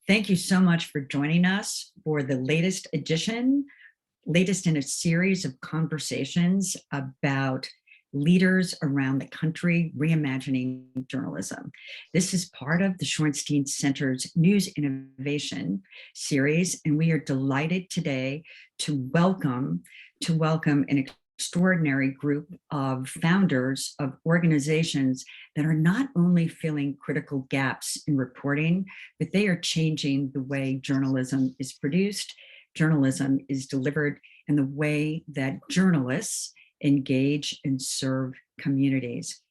Thank you so much for joining us for the latest in a series of conversations about leaders around the country reimagining journalism. This is part of the Shorenstein Center's News Innovation series, and we are delighted today to welcome an extraordinary group of founders of organizations that are not only filling critical gaps in reporting, but they are changing the way journalism is produced, journalism is delivered, and the way that journalists engage and serve communities.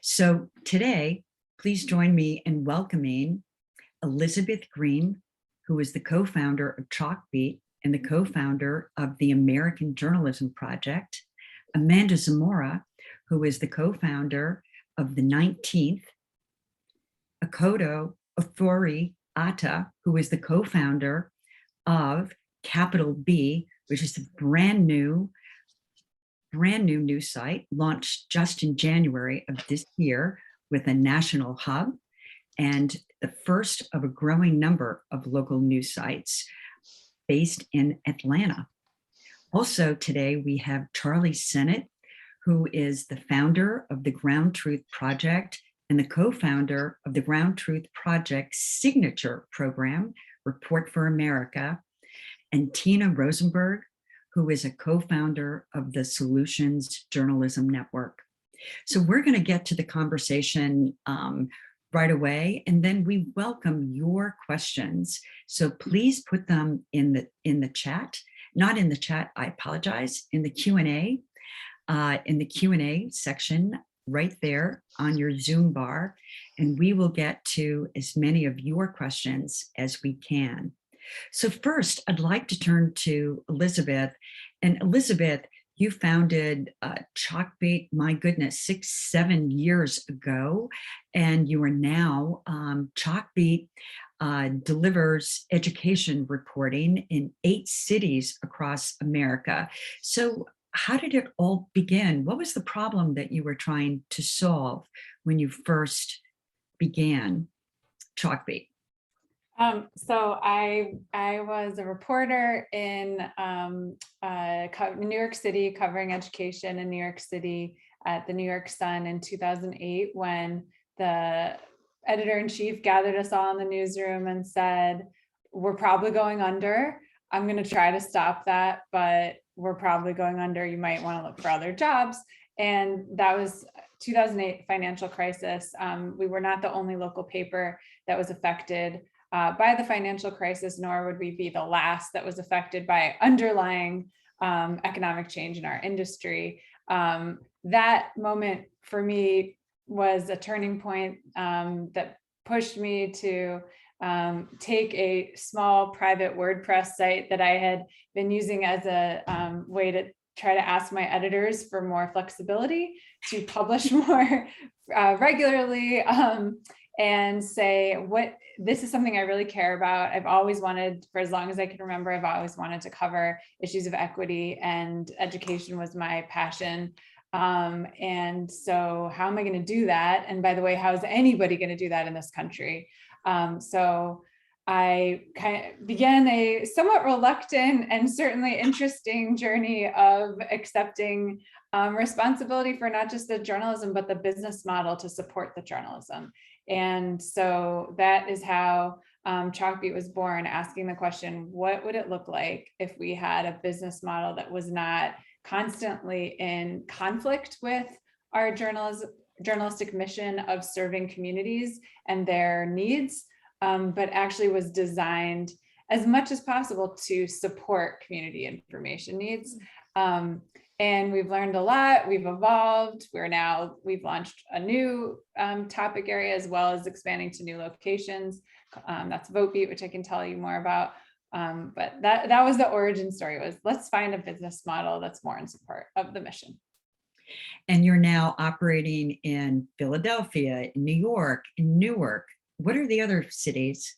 So today, please join me in welcoming Elizabeth Green, who is the co-founder of Chalkbeat and the co-founder of the American Journalism Project, Amanda Zamora, who is the co-founder of the 19th, Akoto Ofori-Atta, who is the co-founder of Capital B, which is a brand new news site launched just in January of this year with a national hub and the first of a growing number of local news sites based in Atlanta. Also today we have Charlie Sennott, who is the founder of the GroundTruth Project and the co-founder of the GroundTruth Project signature program, Report for America, and Tina Rosenberg, who is a co-founder of the Solutions Journalism Network. So we're going to get to the conversation right away, and then we welcome your questions. So please put them in the chat, not in the chat, I apologize, in the Q&A, section right there on your Zoom bar, and we will get to as many of your questions as we can. So first, I'd like to turn to Elizabeth. And Elizabeth, you founded Chalkbeat, my goodness, 6-7 years ago, and you are now, Chalkbeat delivers education reporting in 8 cities across America. So how did it all begin? What was the problem that you were trying to solve when you first began Chalkbeat? So I was a reporter in New York City, covering education in New York City at the New York Sun in 2008, when the editor-in-chief gathered us all in the newsroom and said, "We're probably going under. I'm going to try to stop that, but we're probably going under. You might want to look for other jobs." And that was 2008 financial crisis. We were not the only local paper that was affected by the financial crisis, nor would we be the last that was affected by underlying economic change in our industry. That moment for me was a turning point that pushed me to take a small private WordPress site that I had been using as a way to try to ask my editors for more flexibility to publish more regularly, and say, this is something I really care about. I've always wanted, for as long as I can remember, I've always wanted to cover issues of equity, and education was my passion. And so how am I going to do that? And by the way, how is anybody going to do that in this country? So I kind of began a somewhat reluctant and certainly interesting journey of accepting responsibility for not just the journalism, but the business model to support the journalism. And so that is how Chalkbeat was born, asking the question, what would it look like if we had a business model that was not constantly in conflict with our journalistic mission of serving communities and their needs, but actually was designed as much as possible to support community information needs. And we've learned a lot, we've evolved, we've launched a new topic area, as well as expanding to new locations. That's VoteBeat, which I can tell you more about. But that was the origin story, was let's find a business model that's more in support of the mission. And you're now operating in Philadelphia, in New York, in Newark. What are the other cities?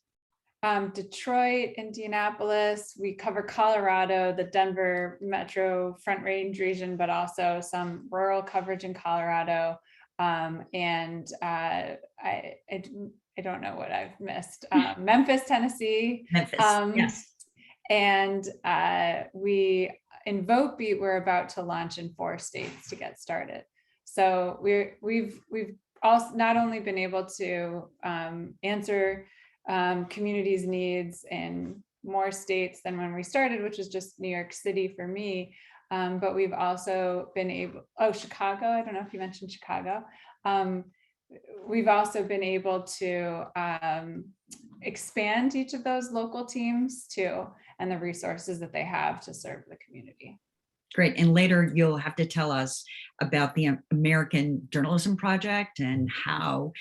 Detroit, Indianapolis, we cover Colorado, the Denver Metro Front Range region, but also some rural coverage in Colorado. And I don't know what I've missed. Memphis, Tennessee. Memphis, yes. And we in VoteBeat, we're about to launch in 4 states to get started. So we've also not only been able to answer communities' needs in more states than when we started, which is just New York City for me, but we've also been able, Chicago, I don't know if you mentioned Chicago. We've also been able to expand each of those local teams too, and the resources that they have to serve the community. Great. And later you'll have to tell us about the American Journalism Project and how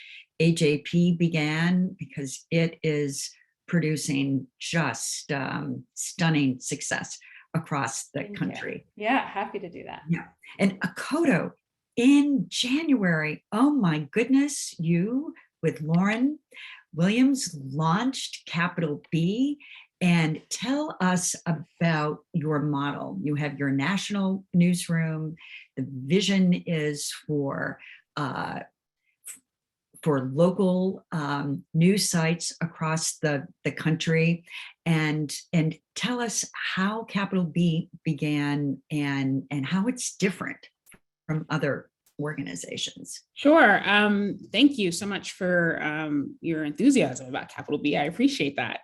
AJP began, because it is producing just stunning success across the country. Yeah, happy to do that. Yeah. And Akoto, in January, oh my goodness, you with Lauren Williams launched Capital B. And tell us about your model. You have your national newsroom. The vision is for local news sites across the country. And tell us how Capital B began and how it's different from other organizations. Sure. Thank you so much for your enthusiasm about Capital B. I appreciate that.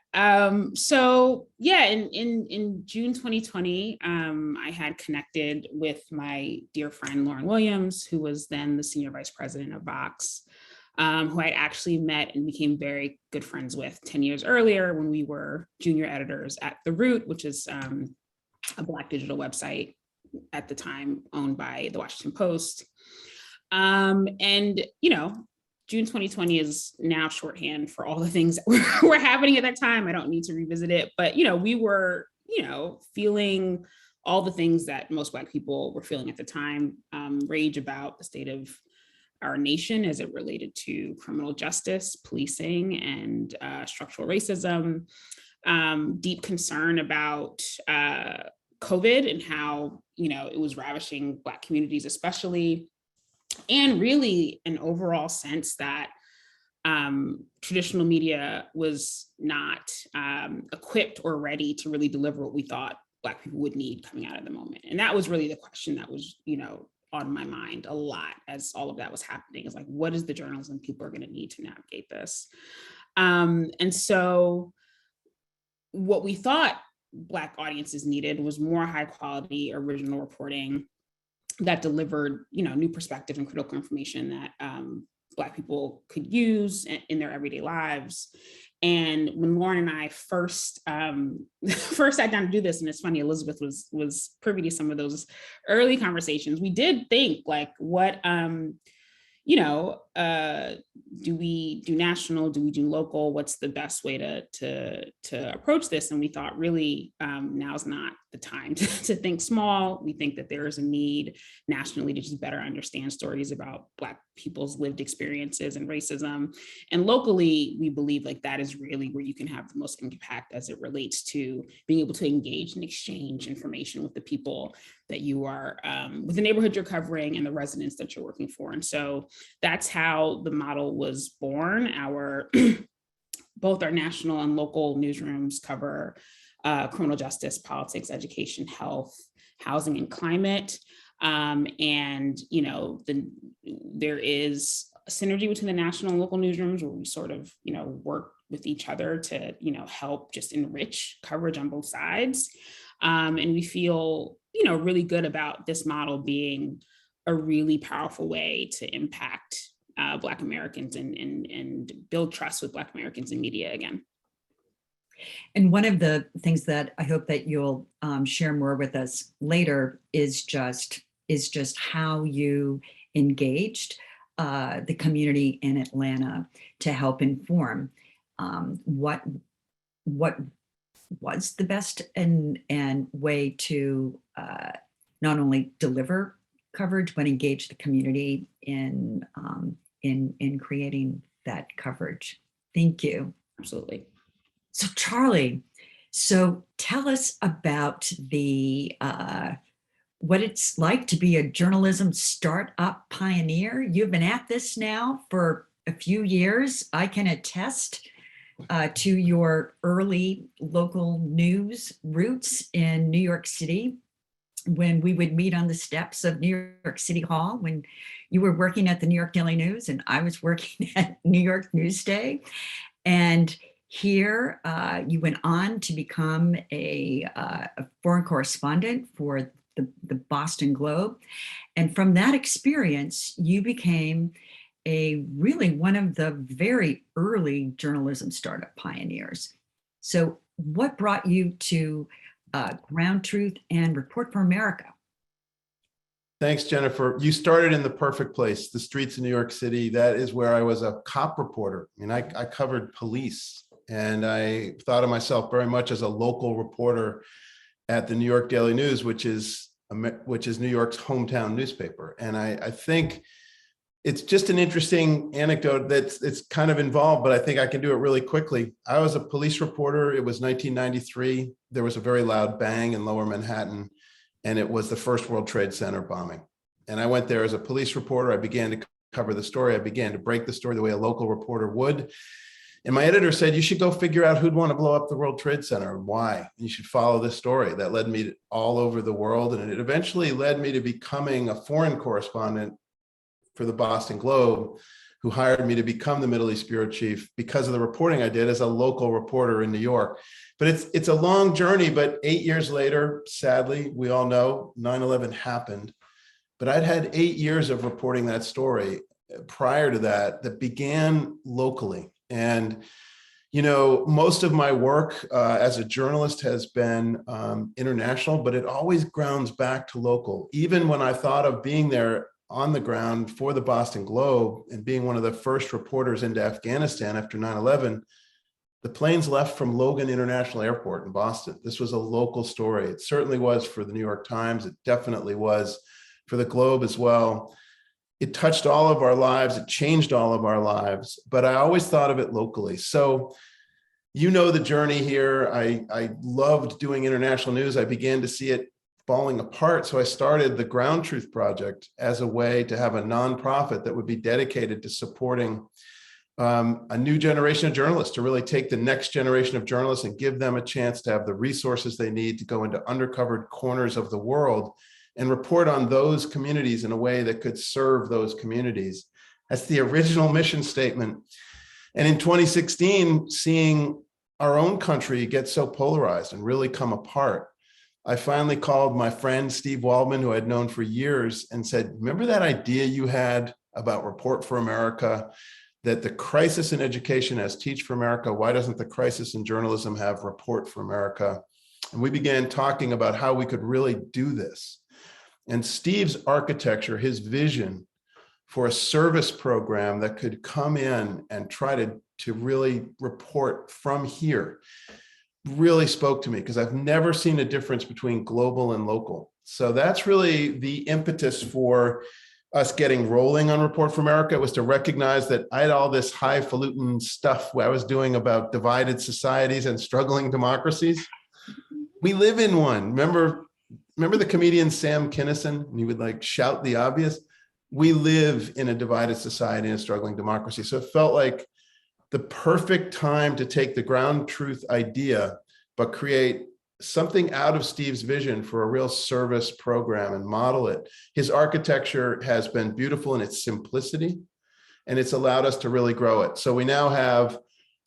So yeah, in June 2020, I had connected with my dear friend Lauren Williams, who was then the senior vice president of Vox, who I actually met and became very good friends with 10 years earlier when we were junior editors at The Root, which is a Black digital website at the time owned by the Washington Post. And, you know, June 2020 is now shorthand for all the things that were happening at that time. I don't need to revisit it, but, you know, we were, you know, feeling all the things that most Black people were feeling at the time, rage about the state of our nation as it related to criminal justice, policing, and structural racism, deep concern about COVID and how, you know, it was ravishing Black communities especially, and really an overall sense that traditional media was not equipped or ready to really deliver what we thought Black people would need coming out of the moment. And that was really the question that was, you know, on my mind a lot as all of that was happening, is like, what is the journalism people are going to need to navigate this? And so what we thought Black audiences needed was more high quality original reporting that delivered, you know, new perspective and critical information that Black people could use in their everyday lives. And when Lauren and I first sat down to do this, and it's funny, Elizabeth was privy to some of those early conversations, we did think like, what, you know, do we do national? Do we do local? What's the best way to approach this? And we thought really now's not the time to think small. We think that there is a need nationally to just better understand stories about Black people's lived experiences and racism. And locally, we believe like that is really where you can have the most impact as it relates to being able to engage and exchange information with the people that you are, with the neighborhood you're covering and the residents that you're working for. And so that's how the model was born. Both our national and local newsrooms cover criminal justice, politics, education, health, housing, and climate. And, you know, there is a synergy between the national and local newsrooms where we sort of, you know, work with each other to, you know, help just enrich coverage on both sides. And we feel, you know, really good about this model being a really powerful way to impact Black Americans and build trust with Black Americans in media again. And one of the things that I hope that you'll share more with us later is just how you engaged the community in Atlanta to help inform what was the best and way to not only deliver coverage but engage the community in creating that coverage. Thank you. Absolutely. So Charlie, so tell us about the what it's like to be a journalism startup pioneer. You've been at this now for a few years, I can attest to your early local news roots in New York City, when we would meet on the steps of New York City Hall, when you were working at the New York Daily News and I was working at New York Newsday. And here you went on to become a foreign correspondent for the Boston Globe. And from that experience, you became really one of the very early journalism startup pioneers. So what brought you to Ground Truth and Report for America? Thanks, Jennifer. You started in the perfect place, the streets of New York City. That is where I was a cop reporter. I mean, I covered police, and I thought of myself very much as a local reporter at the New York Daily News, which is New York's hometown newspaper. And I think it's just an interesting anecdote it's kind of involved, but I think I can do it really quickly. I was a police reporter. It was 1993. There was a very loud bang in Lower Manhattan, and it was the first World Trade Center bombing. And I went there as a police reporter. I began to cover the story. I began to break the story the way a local reporter would. And my editor said, you should go figure out who'd want to blow up the World Trade Center and why. And you should follow this story. That led me all over the world. And it eventually led me to becoming a foreign correspondent for the Boston Globe, who hired me to become the Middle East bureau chief because of the reporting I did as a local reporter in New York. But it's a long journey, but 8 years later, sadly, we all know 9/11 happened. But I'd had 8 years of reporting that story prior to that began locally. And, you know, most of my work as a journalist has been international, but it always grounds back to local. Even when I thought of being there on the ground for the Boston Globe and being one of the first reporters into Afghanistan after 9/11, the planes left from Logan International Airport in Boston. This was a local story. It certainly was for the New York Times. It definitely was for the Globe as well. It touched all of our lives. It changed all of our lives, but I always thought of it locally. So, you know, the journey here. I loved doing international news. I began to see it falling apart. So I started the GroundTruth Project as a way to have a nonprofit that would be dedicated to supporting a new generation of journalists, to really take the next generation of journalists and give them a chance to have the resources they need to go into undercovered corners of the world and report on those communities in a way that could serve those communities. That's the original mission statement. And in 2016, seeing our own country get so polarized and really come apart, I finally called my friend Steve Waldman, who I'd known for years, and said, remember that idea you had about Report for America, that the crisis in education has Teach for America? Why doesn't the crisis in journalism have Report for America? And we began talking about how we could really do this. And Steve's architecture, his vision for a service program that could come in and try to really report from here, really spoke to me, because I've never seen a difference between global and local. So that's really the impetus for us getting rolling on Report for America. It was to recognize that I had all this highfalutin stuff I was doing about divided societies and struggling democracies. We live in one. Remember the comedian Sam Kinison? And he would like shout the obvious. We live in a divided society and a struggling democracy. So it felt like the perfect time to take the ground truth idea, but create something out of Steve's vision for a real service program and model it. His architecture has been beautiful in its simplicity, and it's allowed us to really grow it. So we now have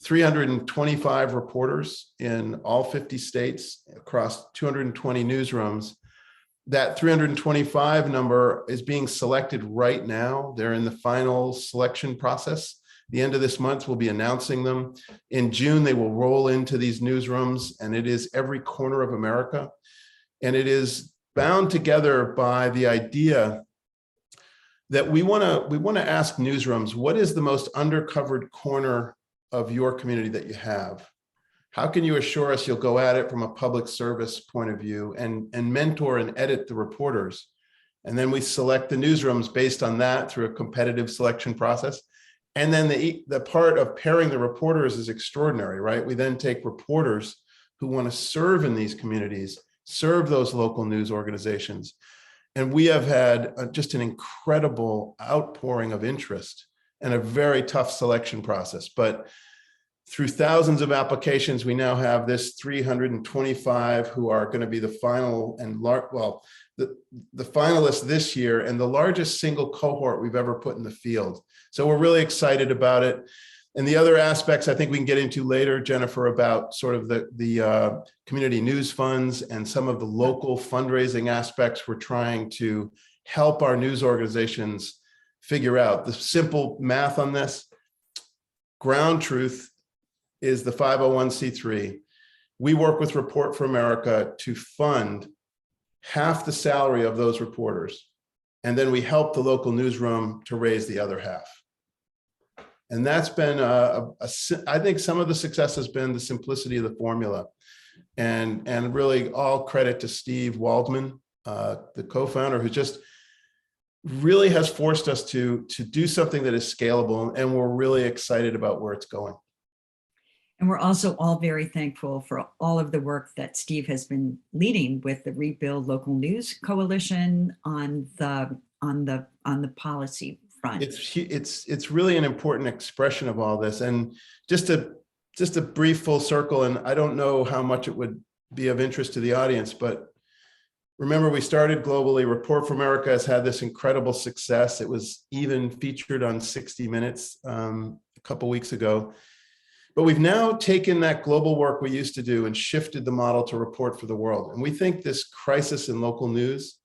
325 reporters in all 50 states across 220 newsrooms. That 325 number is being selected right now. They're in the final selection process. The end of this month, we'll be announcing them. In June, they will roll into these newsrooms, and it is every corner of America. And it is bound together by the idea that we want to ask newsrooms, what is the most undercovered corner of your community that you have? How can you assure us you'll go at it from a public service point of view and mentor and edit the reporters? And then we select the newsrooms based on that through a competitive selection process. And then the part of pairing the reporters is extraordinary, right? We then take reporters who want to serve in these communities, serve those local news organizations. And we have had just an incredible outpouring of interest and a very tough selection process. But through thousands of applications, we now have this 325 who are going to be the final and the finalists this year, and the largest single cohort we've ever put in the field. So we're really excited about it. And the other aspects I think we can get into later, Jennifer, about sort of the community news funds and some of the local fundraising aspects we're trying to help our news organizations figure out. The simple math on this: GroundTruth is the 501c3. We work with Report for America to fund half the salary of those reporters. And then we help the local newsroom to raise the other half. And that's been, I think some of the success has been the simplicity of the formula. And really all credit to Steve Waldman, the co-founder, who just really has forced us to do something that is scalable. And we're really excited about where it's going. And we're also all very thankful for all of the work that Steve has been leading with the Rebuild Local News Coalition on the policy front. It's really an important expression of all this. And just a brief full circle, and I don't know how much it would be of interest to the audience, but remember, we started globally. Report for America has had this incredible success. It was even featured on 60 Minutes a couple weeks ago. But we've now taken that global work we used to do and shifted the model to Report for the World. And we think this crisis in local news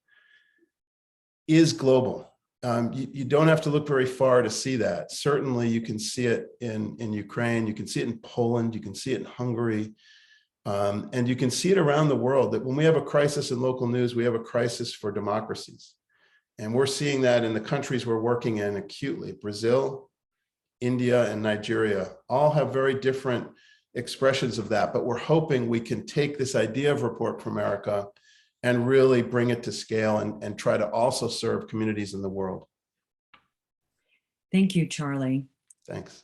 is global. You don't have to look very far to see that. Certainly you can see it in Ukraine, you can see it in Poland, you can see it in Hungary, and you can see it around the world, that when we have a crisis in local news, we have a crisis for democracies. And we're seeing that in the countries we're working in acutely. Brazil, India, and Nigeria all have very different expressions of that, but we're hoping we can take this idea of Report for America and really bring it to scale and try to also serve communities in the world. Thank you, Charlie. Thanks.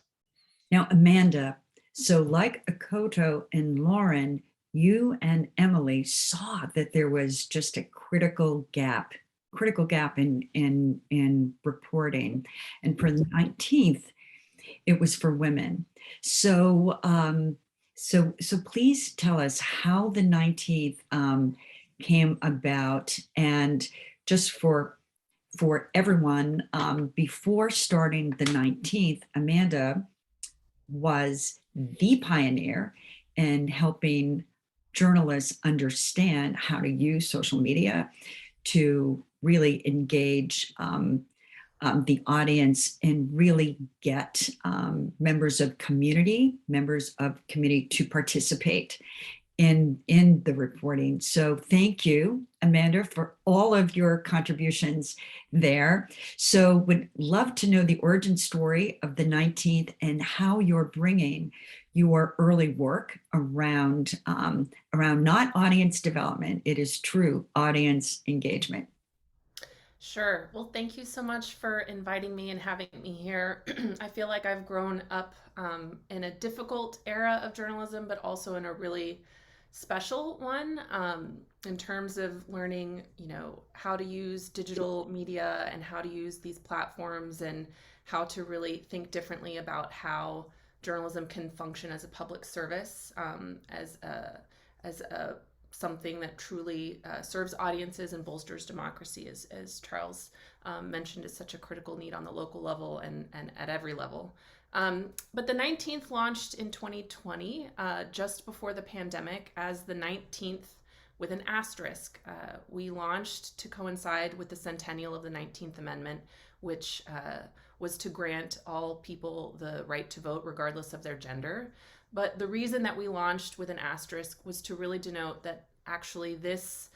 Now, Amanda, so like Akoto and Lauren, you and Emily saw that there was just a critical gap in reporting. And for the 19th, it was for women. So, so please tell us how the 19th came about, and just for everyone, before starting the 19th, Amanda was the pioneer in helping journalists understand how to use social media to really engage the audience and really get members of community to participate in the reporting. So thank you, Amanda, for all of your contributions there. So would love to know the origin story of the 19th and how you're bringing your early work around not audience development, it is true audience engagement. Sure. Well, thank you so much for inviting me and having me here. I feel like I've grown up in a difficult era of journalism, but also in a really special one in terms of learning, how to use digital media and how to use these platforms and how to really think differently about how journalism can function as a public service, as a something that truly serves audiences and bolsters democracy, as Charles mentioned, is such a critical need on the local level and at every level. But the 19th launched in 2020, just before the pandemic, as the 19th with an asterisk. We launched to coincide with the centennial of the 19th Amendment, which was to grant all people the right to vote regardless of their gender. But the reason that we launched with an asterisk was to really denote that actually this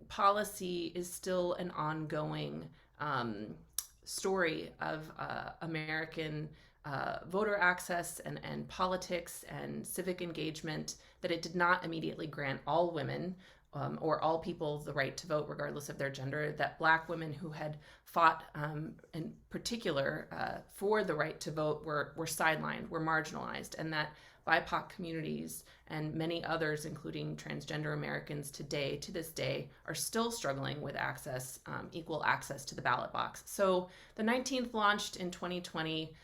policy is still an ongoing story of American voter access and politics and civic engagement, that it did not immediately grant all women or all people the right to vote regardless of their gender, that Black women who had fought in particular for the right to vote were sidelined, were marginalized, and that BIPOC communities, and many others, including transgender Americans to this day, are still struggling with access, equal access to the ballot box. So the 19th launched in 2020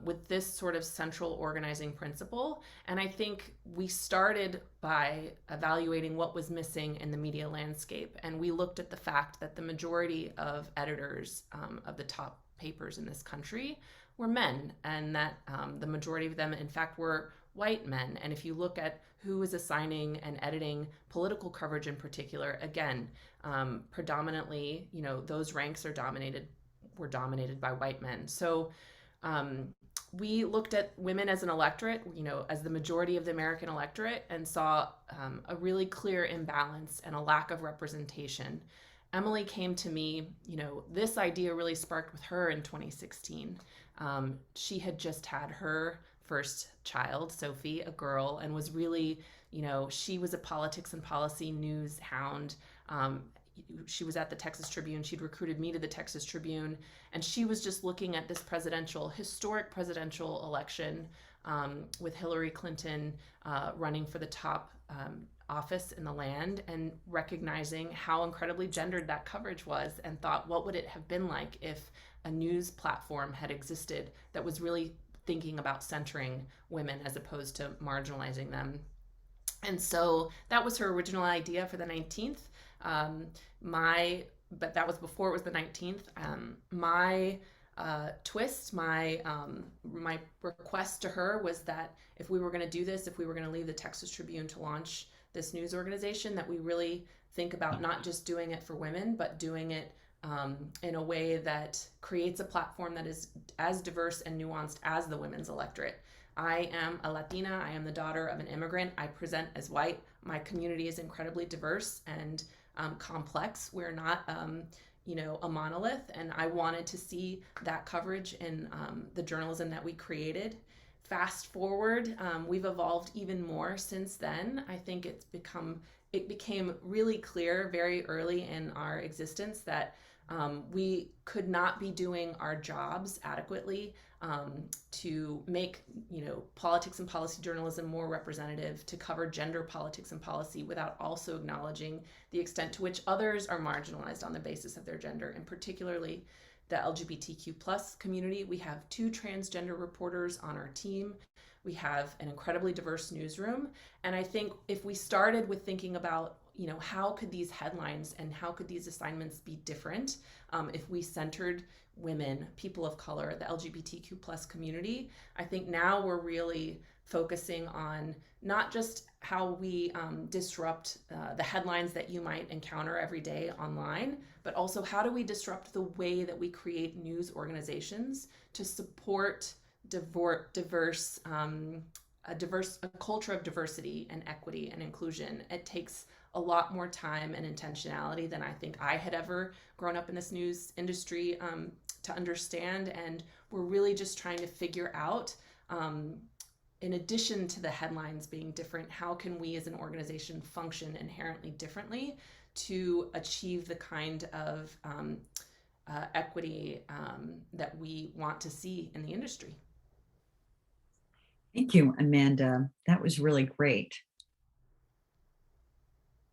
with this sort of central organizing principle. And I think we started by evaluating what was missing in the media landscape. And we looked at the fact that the majority of editors of the top papers in this country were men, and that the majority of them, in fact, were white men. And if you look at who was assigning and editing political coverage in particular, again, predominantly, those ranks were dominated by white men. So we looked at women as an electorate, as the majority of the American electorate, and saw a really clear imbalance and a lack of representation. Emily came to me, this idea really sparked with her in 2016. She had just had her first child, Sophie, a girl, and was really, she was a politics and policy news hound. She was at the Texas Tribune. She'd recruited me to the Texas Tribune, and she was just looking at this historic presidential election with Hillary Clinton running for the top office in the land, and recognizing how incredibly gendered that coverage was, and thought, what would it have been like if a news platform had existed that was really thinking about centering women as opposed to marginalizing them. And so that was her original idea for the 19th. But that was before it was the 19th. My twist, my request to her was that if we were going to do this, if we were going to leave the Texas Tribune to launch this news organization, that we really think about not just doing it for women, but doing it in a way that creates a platform that is as diverse and nuanced as the women's electorate. I am a Latina. I am the daughter of an immigrant. I present as white. My community is incredibly diverse and complex. We're not, a monolith. And I wanted to see that coverage in the journalism that we created. Fast forward, we've evolved even more since then. I think it became really clear very early in our existence that we could not be doing our jobs adequately to make, politics and policy journalism more representative, to cover gender politics and policy without also acknowledging the extent to which others are marginalized on the basis of their gender, and particularly the LGBTQ plus community. We have 2 transgender reporters on our team. We have an incredibly diverse newsroom. And I think if we started with thinking about, how could these headlines and how could these assignments be different if we centered women, people of color, the LGBTQ plus community, I think now we're really focusing on not just how we disrupt the headlines that you might encounter every day online, but also how do we disrupt the way that we create news organizations to support a culture of diversity and equity and inclusion. It takes a lot more time and intentionality than I think I had ever grown up in this news industry to understand. And we're really just trying to figure out, in addition to the headlines being different, how can we as an organization function inherently differently to achieve the kind of equity that we want to see in the industry. Thank you, Amanda. That was really great.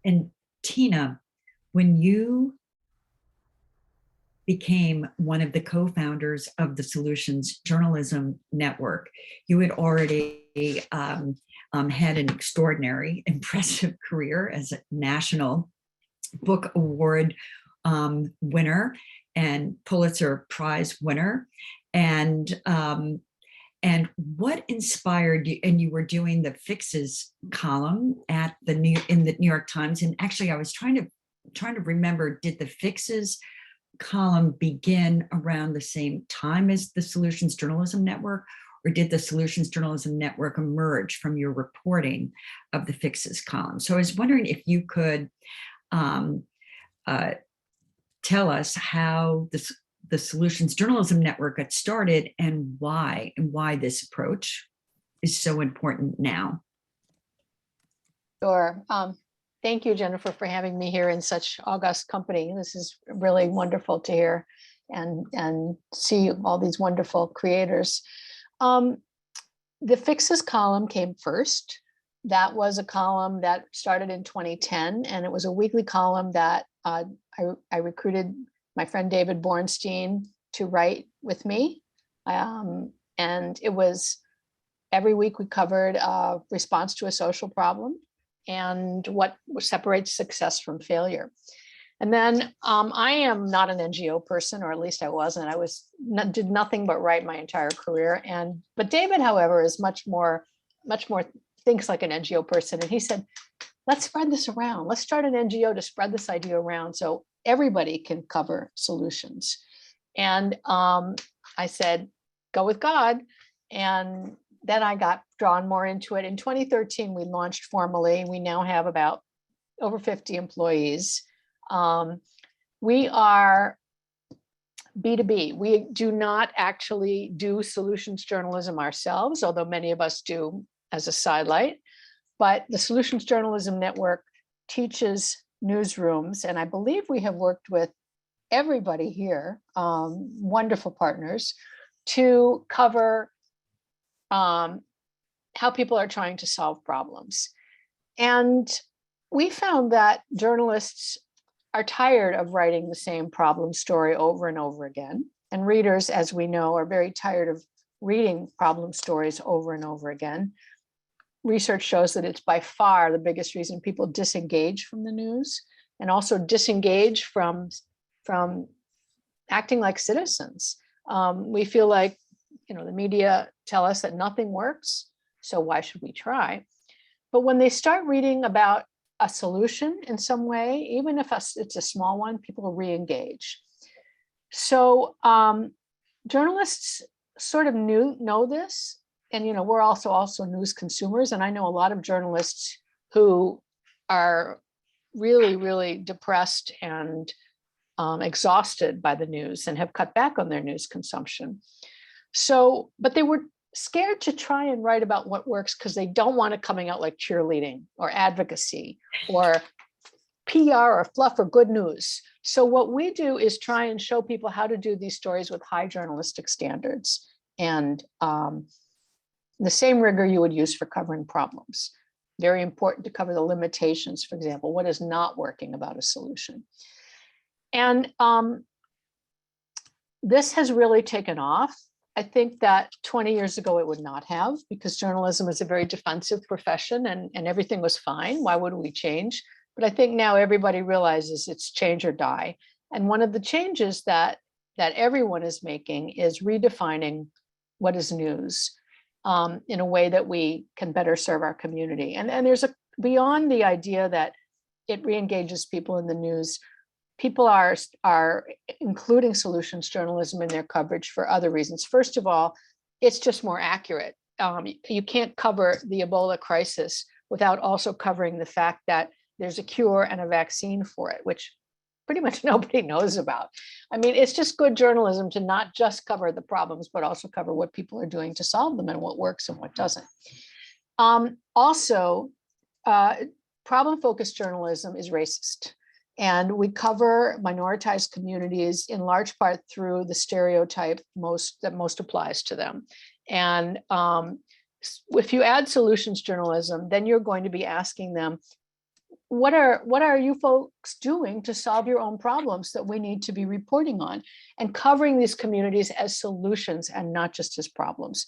And Tina, when you became one of the co-founders of the Solutions Journalism Network, you had already had an extraordinary, impressive career as a National Book Award winner and Pulitzer Prize winner. And what inspired you? And you were doing the Fixes column in the New York Times. And actually, I was trying to remember, did the Fixes column begin around the same time as the Solutions Journalism Network, or did the Solutions Journalism Network emerge from your reporting of the Fixes column? So I was wondering if you could tell us how the Solutions Journalism Network got started and why this approach is so important now. Sure. Thank you, Jennifer, for having me here in such august company. This is really wonderful to hear and see all these wonderful creators. The fixes column came first. That was a column that started in 2010, and it was a weekly column that I recruited my friend David Bornstein to write with me. And it was every week we covered a response to a social problem and what separates success from failure. And then I am not an NGO person, or at least I wasn't. Did nothing but write my entire career. But David, however, is much more thinks like an NGO person. And he said, let's spread this around. Let's start an NGO to spread this idea around so everybody can cover solutions. And I said, go with God. And then I got drawn more into it. In 2013, we launched formally. We now have about over 50 employees. We are B2B. We do not actually do solutions journalism ourselves, although many of us do as a sidelight. But the Solutions Journalism Network teaches newsrooms, and I believe we have worked with everybody here, wonderful partners, to cover how people are trying to solve problems. And we found that journalists are tired of writing the same problem story over and over again. And readers, as we know, are very tired of reading problem stories over and over again. Research shows that it's by far the biggest reason people disengage from the news, and also disengage from acting like citizens. We feel like, the media tell us that nothing works, so why should we try? But when they start reading about a solution in some way, even if it's a small one, people re-engage. So journalists sort of know this, and we're also news consumers, and I know a lot of journalists who are really, really depressed and exhausted by the news and have cut back on their news consumption. So, but they were scared to try and write about what works because they don't want it coming out like cheerleading or advocacy or PR or fluff or good news. So what we do is try and show people how to do these stories with high journalistic standards and the same rigor you would use for covering problems. Very important to cover the limitations, for example, what is not working about a solution. And this has really taken off. I think that 20 years ago, it would not have, because journalism is a very defensive profession and everything was fine. Why would we change? But I think now everybody realizes it's change or die. And one of the changes that everyone is making is redefining what is news in a way that we can better serve our community. And there's beyond the idea that it re-engages people in the news, people are including solutions journalism in their coverage for other reasons. First of all, it's just more accurate. You can't cover the Ebola crisis without also covering the fact that there's a cure and a vaccine for it, which pretty much nobody knows about. I mean, it's just good journalism to not just cover the problems, but also cover what people are doing to solve them and what works and what doesn't. Also, problem-focused journalism is racist. And we cover minoritized communities in large part through the stereotype that most applies to them. And if you add solutions journalism, then you're going to be asking them, what are you folks doing to solve your own problems that we need to be reporting on, and covering these communities as solutions and not just as problems.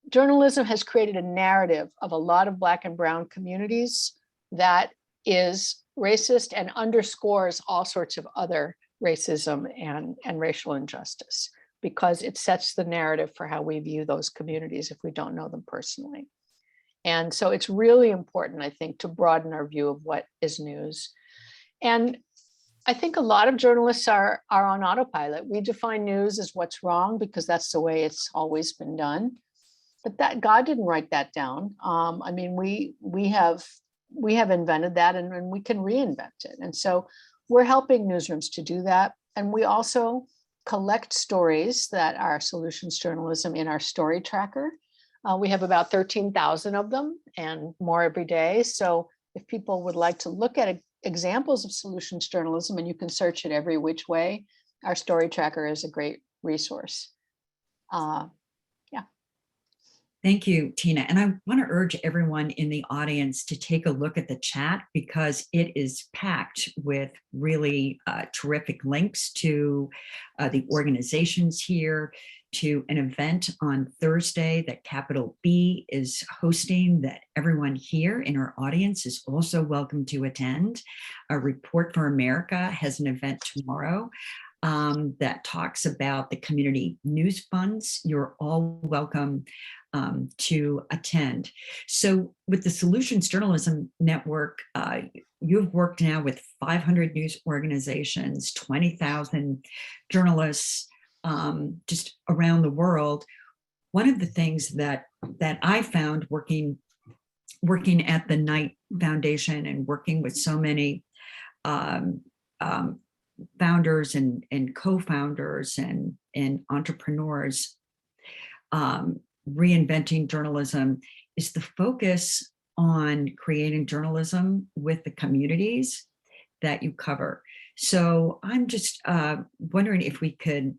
Journalism has created a narrative of a lot of Black and Brown communities that is racist and underscores all sorts of other racism and racial injustice, because it sets the narrative for how we view those communities if we don't know them personally. And so it's really important, I think, to broaden our view of what is news. And I think a lot of journalists are on autopilot. We define news as what's wrong because that's the way it's always been done. But that God didn't write that down. I mean, we have invented that, and we can reinvent it. And so we're helping newsrooms to do that. And we also collect stories that are solutions journalism in our story tracker. We have about 13,000 of them and more every day. So if people would like to look at examples of solutions journalism, and you can search it every which way, our story tracker is a great resource. Thank you, Tina. And I want to urge everyone in the audience to take a look at the chat because it is packed with really terrific links to the organizations here, to an event on Thursday that Capital B is hosting that everyone here in our audience is also welcome to attend. A Report for America has an event tomorrow that talks about the community news funds. You're all welcome to attend. So with the Solutions Journalism Network, you've worked now with 500 news organizations, 20,000 journalists just around the world. One of the things that I found working at the Knight Foundation and working with so many founders and co-founders and entrepreneurs reinventing journalism is the focus on creating journalism with the communities that you cover. So I'm just wondering if we could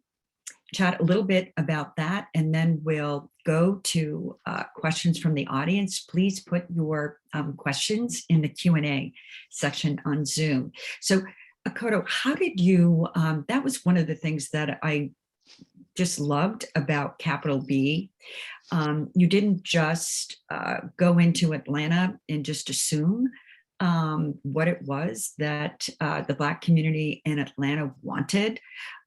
chat a little bit about that, and then we'll go to questions from the audience. Please put your questions in the Q&A section on Zoom. So Akoto, how did you, that was one of the things that I just loved about Capital B. You didn't just go into Atlanta and just assume what it was that the Black community in Atlanta wanted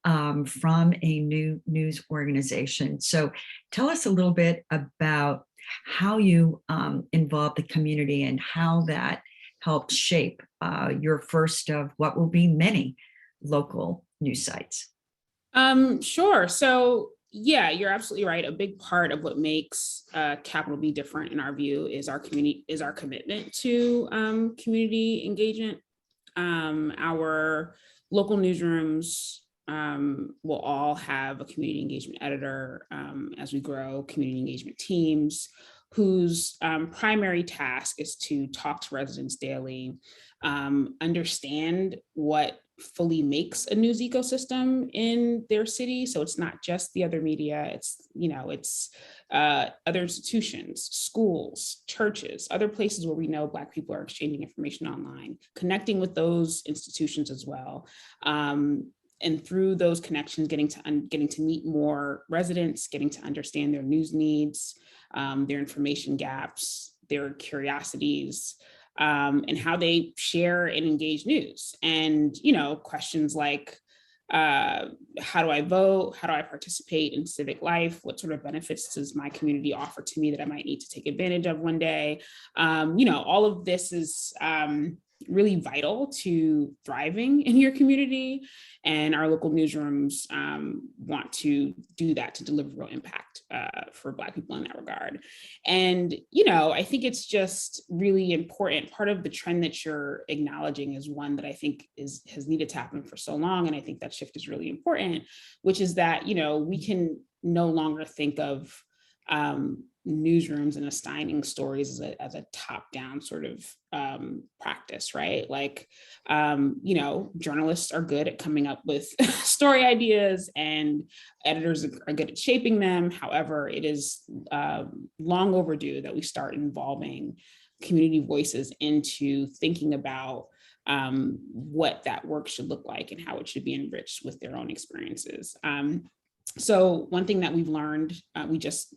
from a new news organization. So tell us a little bit about how you involved the community and how that helped shape your first of what will be many local news sites. Sure. So yeah, you're absolutely right. A big part of what makes Capital B different in our view is our commitment to community engagement. Our local newsrooms will all have a community engagement editor as we grow community engagement teams whose primary task is to talk to residents daily, understand what fully makes a news ecosystem in their city. So it's not just the other media, it's other institutions, schools, churches, other places where we know Black people are exchanging information online, connecting with those institutions as well. And through those connections, getting to meet more residents, getting to understand their news needs, their information gaps, their curiosities, and how they share and engage news. And, questions like, how do I vote? How do I participate in civic life? What sort of benefits does my community offer to me that I might need to take advantage of one day? All of this is really vital to thriving in your community. And our local newsrooms want to do that to deliver real impact for Black people in that regard. And, I think it's just really important. Part of the trend that you're acknowledging is one that I think has needed to happen for so long. And I think that shift is really important, which is that, we can no longer think of newsrooms and assigning stories as a top-down sort of practice, right? Like, journalists are good at coming up with story ideas and editors are good at shaping them. However, it is long overdue that we start involving community voices into thinking about what that work should look like and how it should be enriched with their own experiences. So one thing that we've learned, we just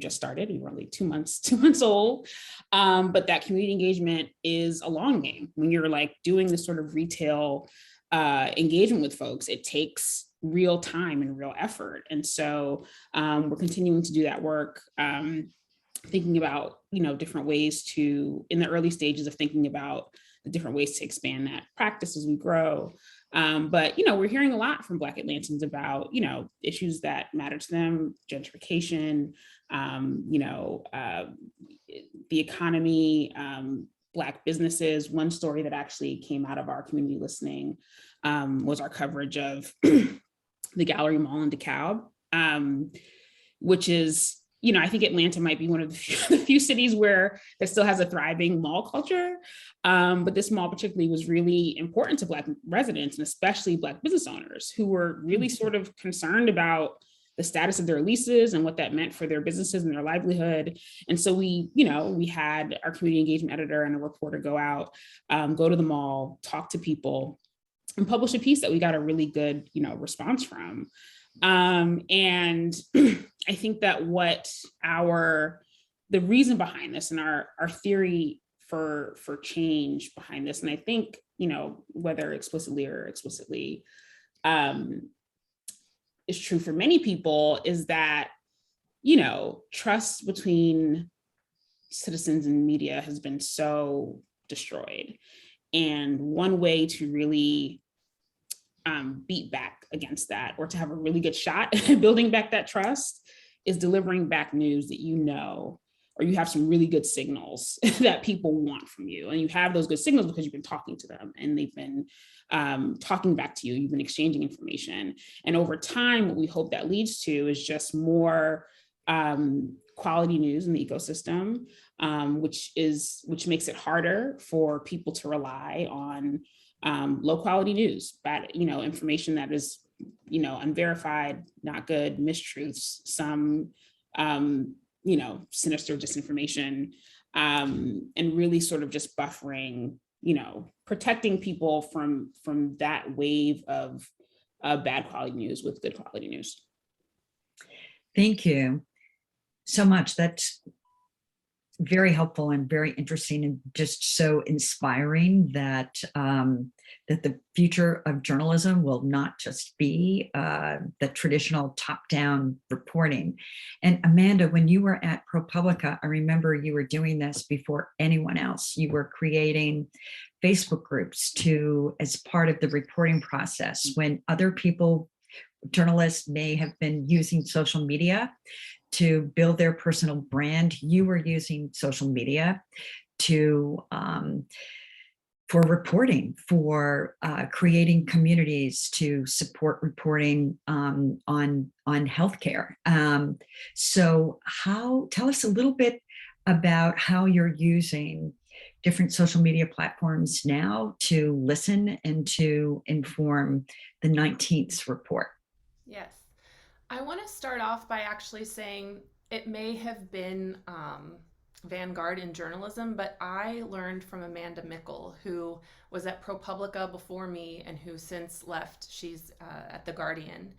started, we were only 2 months old, but that community engagement is a long game. When you're like doing this sort of retail engagement with folks, it takes real time and real effort. And so we're continuing to do that work, thinking about, different ways to, in the early stages of thinking about the different ways to expand that practice as we grow. But, we're hearing a lot from Black Atlantans about, issues that matter to them, gentrification, the economy, Black businesses. One story that actually came out of our community listening was our coverage of the Gallery Mall in Dekalb, which is, I think Atlanta might be one of the few cities where that still has a thriving mall culture. But this mall particularly was really important to Black residents and especially Black business owners who were really sort of concerned about the status of their leases and what that meant for their businesses and their livelihood. And so we had our community engagement editor and a reporter go out, go to the mall, talk to people, and publish a piece that we got a really good, response from. And I think that the reason behind this and our theory for change behind this, and I think, whether explicitly or explicitly, is true for many people, is that, trust between citizens and media has been so destroyed. And one way to really beat back against that, or to have a really good shot at building back that trust, is delivering back news that or you have some really good signals that people want from you. And you have those good signals because you've been talking to them and they've been talking back to you, you've been exchanging information. And over time, what we hope that leads to is just more quality news in the ecosystem, which makes it harder for people to rely on low quality news, bad, information that is, unverified, not good, mistruths, some, sinister disinformation, and really sort of just buffering, protecting people from that wave of bad quality news with good quality news. Thank you so much. That's very helpful and very interesting, and just so inspiring that that the future of journalism will not just be the traditional top-down reporting. And Amanda, when you were at ProPublica, I remember you were doing this before anyone else. You were creating Facebook groups as part of the reporting process when other people, journalists, may have been using social media to build their personal brand. You were using social media for reporting, for creating communities to support reporting on healthcare. So tell us a little bit about how you're using different social media platforms now to listen and to inform the 19th report. Yes. I want to start off by actually saying it may have been vanguard in journalism, but I learned from Amanda Mickle, who was at ProPublica before me and who since left. She's at The Guardian.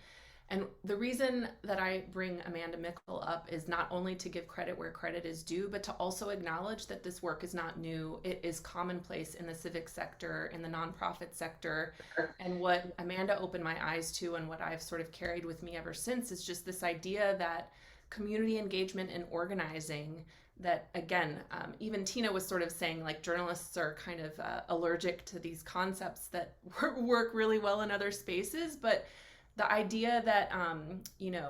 And the reason that I bring Amanda Mickle up is not only to give credit where credit is due, but to also acknowledge that this work is not new. It is commonplace in the civic sector, in the nonprofit sector. And what Amanda opened my eyes to, and what I've sort of carried with me ever since, is just this idea that community engagement and organizing, that again, even Tina was sort of saying, like, journalists are kind of allergic to these concepts that work really well in other spaces, but the idea that,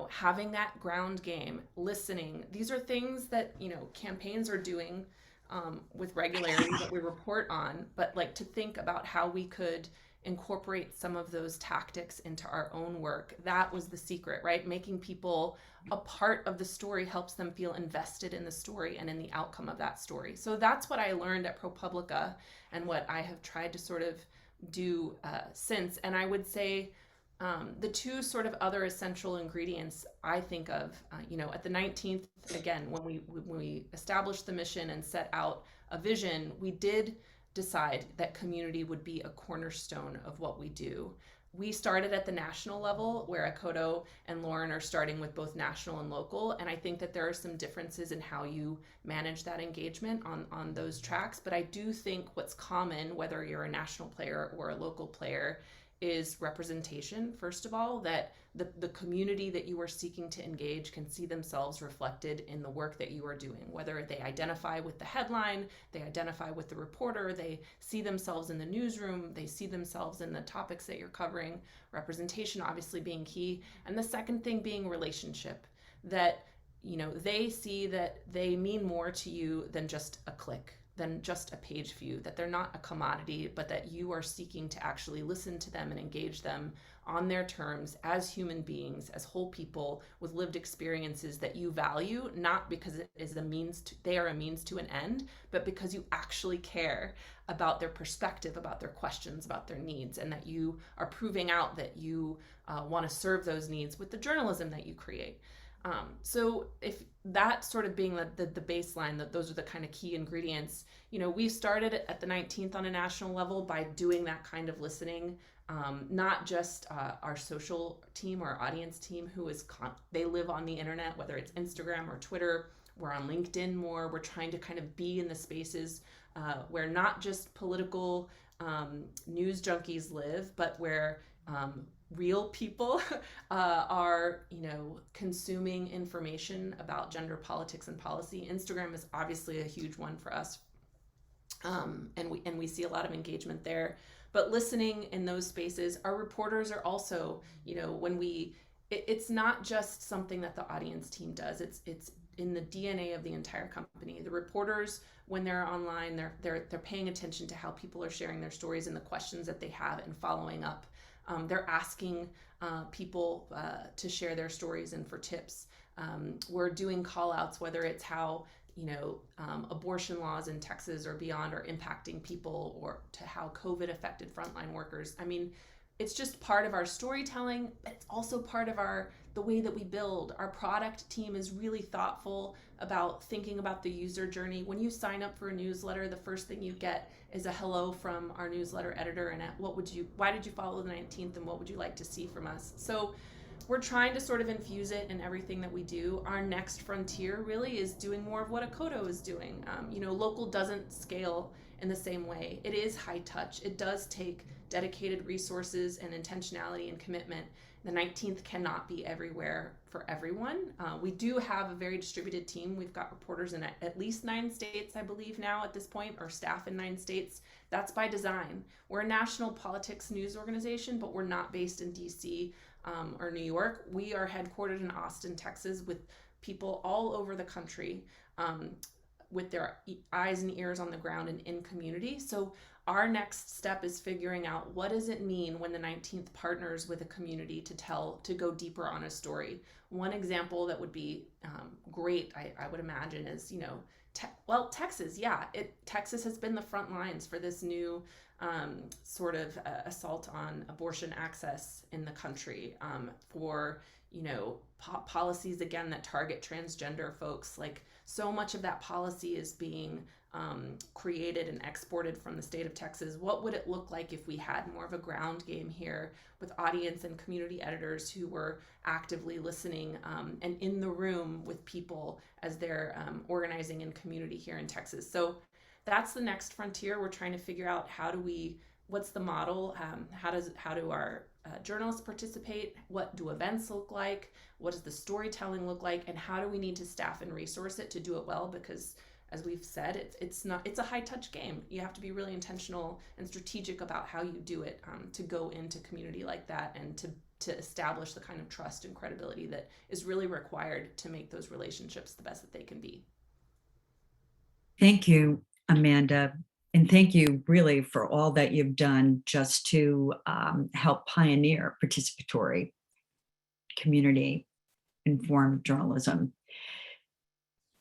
having that ground game, listening, these are things that, campaigns are doing with regularity that we report on, but like to think about how we could incorporate some of those tactics into our own work. That was the secret, right? Making people a part of the story helps them feel invested in the story and in the outcome of that story. So that's what I learned at ProPublica and what I have tried to sort of do since. And I would say, the two sort of other essential ingredients I think of, at the 19th, again, when we established the mission and set out a vision, we did decide that community would be a cornerstone of what we do. We started at the national level, where Akoto and Lauren are starting with both national and local, and I think that there are some differences in how you manage that engagement on those tracks. But I do think what's common, whether you're a national player or a local player, is representation, first of all, that the community that you are seeking to engage can see themselves reflected in the work that you are doing, whether they identify with the headline, they identify with the reporter, they see themselves in the newsroom, they see themselves in the topics that you're covering, representation obviously being key. And the second thing being relationship, that they see that they mean more to you than just a click, than just a page view, that they're not a commodity, but that you are seeking to actually listen to them and engage them on their terms as human beings, as whole people with lived experiences that you value, not because it is they are a means to an end, but because you actually care about their perspective, about their questions, about their needs, and that you are proving out that you want to serve those needs with the journalism that you create. So if that sort of being the baseline, that those are the kind of key ingredients, we started at the 19th on a national level by doing that kind of listening, not just our social team or our audience team they live on the internet, whether it's Instagram or Twitter. We're on LinkedIn more. We're trying to kind of be in the spaces where not just political news junkies live, but where real people are, consuming information about gender politics and policy. Instagram is obviously a huge one for us, and we see a lot of engagement there. But listening in those spaces, our reporters are also, it's not just something that the audience team does. It's in the DNA of the entire company. The reporters, when they're online, they're paying attention to how people are sharing their stories and the questions that they have and following up. They're asking people to share their stories and for tips. We're doing call outs, whether it's how abortion laws in Texas or beyond are impacting people, or to how COVID affected frontline workers. I mean, it's just part of our storytelling, but it's also part of the way that we build. Our product team is really thoughtful about thinking about the user journey. When you sign up for a newsletter, the first thing you get is a hello from our newsletter editor, and why did you follow the 19th, and what would you like to see from us? So we're trying to sort of infuse it in everything that we do. Our next frontier really is doing more of what Akoto is doing. Local doesn't scale in the same way. It is high touch. It does take dedicated resources and intentionality and commitment. The 19th cannot be everywhere for everyone. We do have a very distributed team. We've got reporters in at least 9 states, I believe now at this point, or staff in 9 states. That's by design. We're a national politics news organization, but we're not based in DC or New York. We are headquartered in Austin, Texas, with people all over the country, with their eyes and ears on the ground and in community. So our next step is figuring out, what does it mean when the 19th partners with a community to go deeper on a story. One example that would be great, I would imagine, is, Texas. Yeah, Texas has been the front lines for this new sort of assault on abortion access in the country, for policies, again, that target transgender folks. Like, so much of that policy is being created and exported from the state of Texas. What would it look like if we had more of a ground game here with audience and community editors who were actively listening and in the room with people as they're organizing in community here in Texas? So that's the next frontier. We're trying to figure out what's the model? How do our journalists participate? What do events look like? What does the storytelling look like? And how do we need to staff and resource it to do it well? Because, as we've said, it's a high touch game. You have to be really intentional and strategic about how you do it to go into community like that, and to establish the kind of trust and credibility that is really required to make those relationships the best that they can be. Thank you, Amanda. And thank you really for all that you've done just to help pioneer participatory community informed journalism.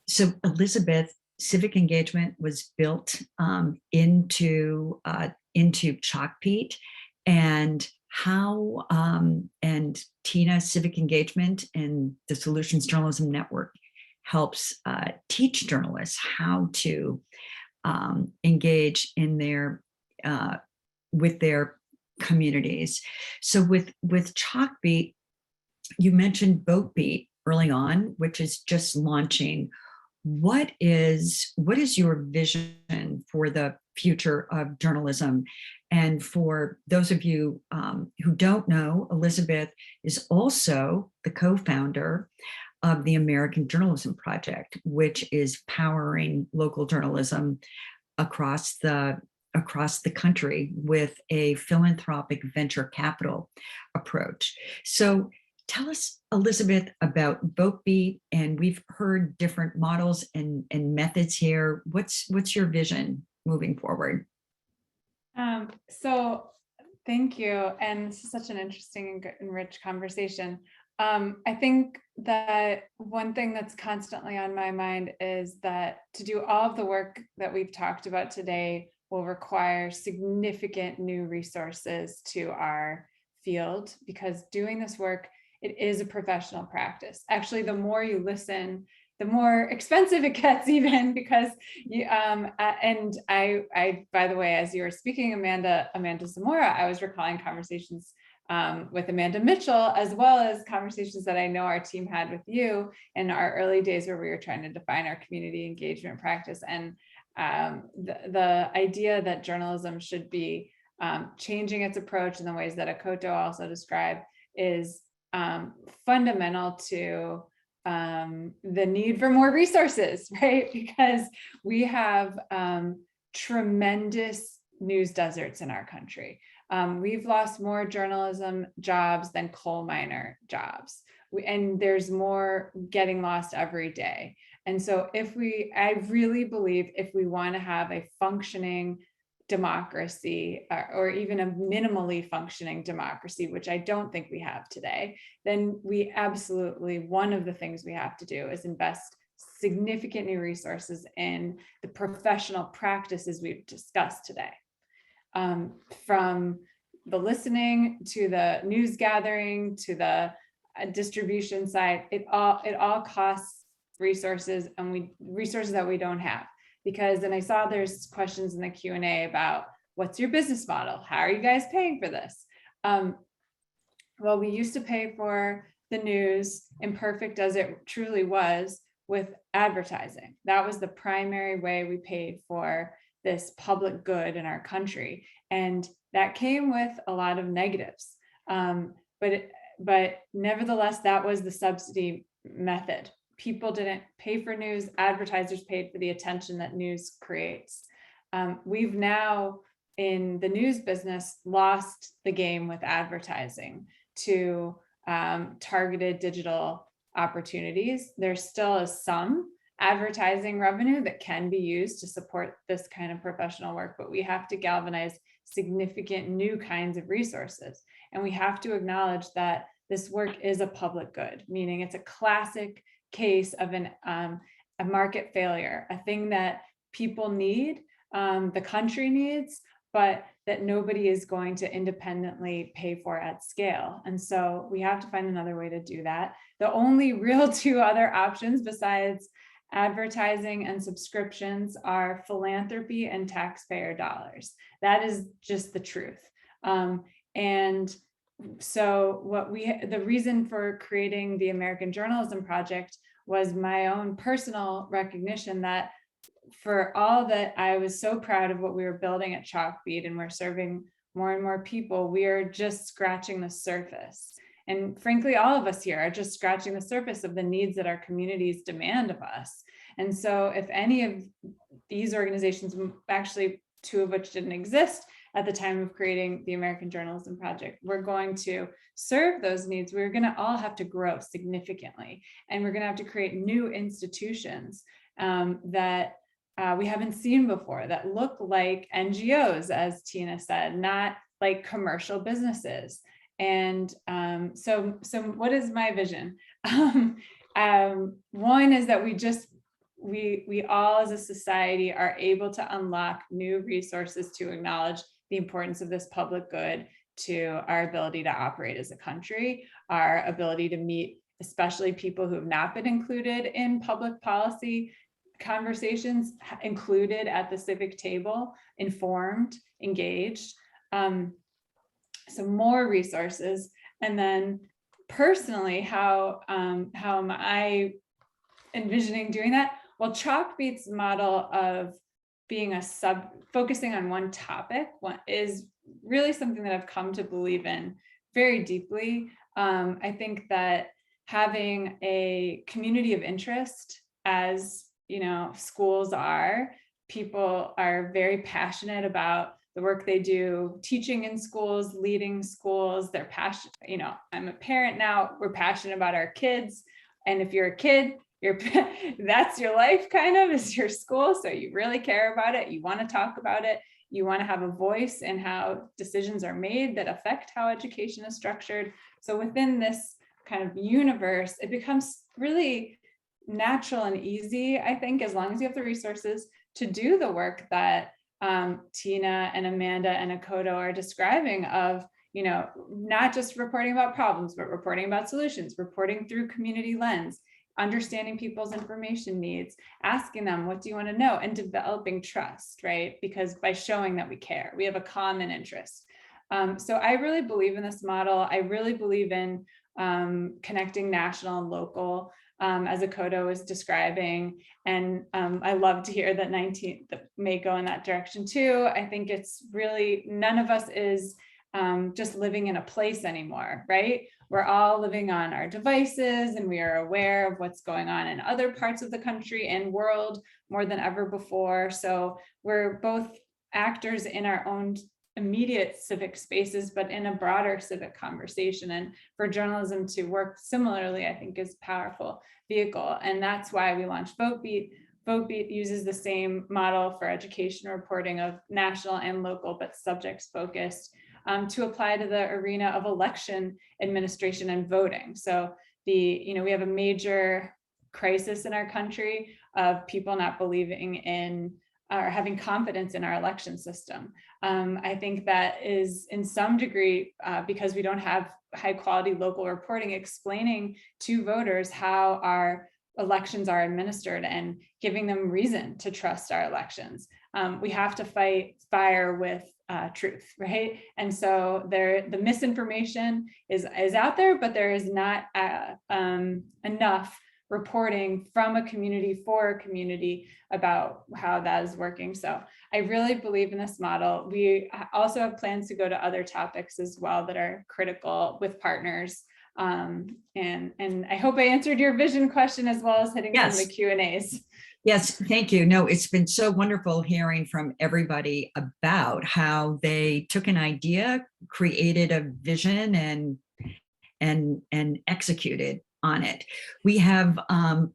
So, Elizabeth, civic engagement was built into Chalkbeat, and how and Tina, civic engagement and the Solutions Journalism Network helps teach journalists how to engage in with their communities. So with Chalkbeat, you mentioned VoteBeat early on, which is just launching. What is your vision for the future of journalism? And for those of you who don't know, Elizabeth is also the co-founder of the American Journalism Project, which is powering local journalism across the country with a philanthropic venture capital approach. So Tell us, Elizabeth, about VoteBeat, and we've heard different models and methods here. What's your vision moving forward? So thank you. And this is such an interesting and rich conversation. I think that one thing that's constantly on my mind is that to do all of the work that we've talked about today will require significant new resources to our field, because doing this work, it is a professional practice. Actually, the more you listen, the more expensive it gets, even, because you and I by the way, as you were speaking, Amanda Zamora, I was recalling conversations with Amanda Mitchell, as well as conversations that I know our team had with you in our early days, where we were trying to define our community engagement practice. And the idea that journalism should be changing its approach in the ways that Akoto also described is fundamental to the need for more resources, right? Because we have tremendous news deserts in our country. We've lost more journalism jobs than coal miner jobs. And there's more getting lost every day. And so I really believe if we want to have a functioning democracy, or even a minimally functioning democracy, which I don't think we have today, then we absolutely, one of the things we have to do is invest significant new resources in the professional practices we've discussed today. From the listening to the news gathering to the distribution side, it all costs resources, and resources that we don't have. Because, and I saw there's questions in the Q&A about what's your business model? How are you guys paying for this? Well, we used to pay for the news, imperfect as it truly was, with advertising. That was the primary way we paid for this public good in our country. And that came with a lot of negatives. But nevertheless, that was the subsidy method. People didn't pay for news, advertisers paid for the attention that news creates. We've now, in the news business, lost the game with advertising to targeted digital opportunities. There still is some advertising revenue that can be used to support this kind of professional work, but we have to galvanize significant new kinds of resources. And we have to acknowledge that this work is a public good, meaning it's a classic case of a market failure, a thing that people need, the country needs, but that nobody is going to independently pay for at scale. And so we have to find another way to do that. The only real two other options besides advertising and subscriptions are philanthropy and taxpayer dollars. That is just the truth. And so the reason for creating the American Journalism Project was my own personal recognition that for all that I was so proud of what we were building at Chalkbeat, and we're serving more and more people, we are just scratching the surface. And frankly, all of us here are just scratching the surface of the needs that our communities demand of us. And so if any of these organizations, actually two of which didn't exist at the time of creating the American Journalism Project, we're going to serve those needs, we're going to all have to grow significantly. And we're going to have to create new institutions that we haven't seen before, that look like NGOs, as Tina said, not like commercial businesses. And so what is my vision? One is that we all as a society are able to unlock new resources to acknowledge the importance of this public good to our ability to operate as a country, our ability to meet especially people who have not been included in public policy conversations, included at the civic table, informed, engaged. Some more resources. And then personally, how am I envisioning doing that? Well, Chalkbeat's model of being focusing on one topic is really something that I've come to believe in very deeply. I think that having a community of interest, as schools are, people are very passionate about the work they do teaching in schools, leading schools. They're passionate. You know, I'm a parent now. We're passionate about our kids. And if you're a kid, that's your life kind of is your school. So you really care about it. You want to talk about it. You want to have a voice in how decisions are made that affect how education is structured. So within this kind of universe, it becomes really natural and easy, I think, as long as you have the resources to do the work that Tina and Amanda and Akoto are describing of, you know, not just reporting about problems, but reporting about solutions, reporting through community lens, understanding people's information needs, asking them, what do you want to know? And developing trust, right? Because by showing that we care, we have a common interest. So I really believe in this model. I really believe in connecting national and local, as Akoto is describing. And I love to hear that 19th may go in that direction too. I think it's really, none of us is just living in a place anymore, right? We're all living on our devices and we are aware of what's going on in other parts of the country and world more than ever before. So we're both actors in our own immediate civic spaces, but in a broader civic conversation. And for journalism to work similarly, I think is a powerful vehicle. And that's why we launched VoteBeat. VoteBeat uses the same model for education reporting of national and local, but subjects focused, to apply to the arena of election administration and voting. So we have a major crisis in our country of people not believing in or having confidence in our election system. I think that is in some degree because we don't have high quality local reporting explaining to voters how our elections are administered and giving them reason to trust our elections. We have to fight fire with truth, right? And so the misinformation is out there, but there is not enough reporting from a community for a community about how that is working. So I really believe in this model. We also have plans to go to other topics as well that are critical with partners. And I hope I answered your vision question as well as hitting some of the Q&As. Yes, thank you. No, it's been so wonderful hearing from everybody about how they took an idea, created a vision, and executed on it. We have,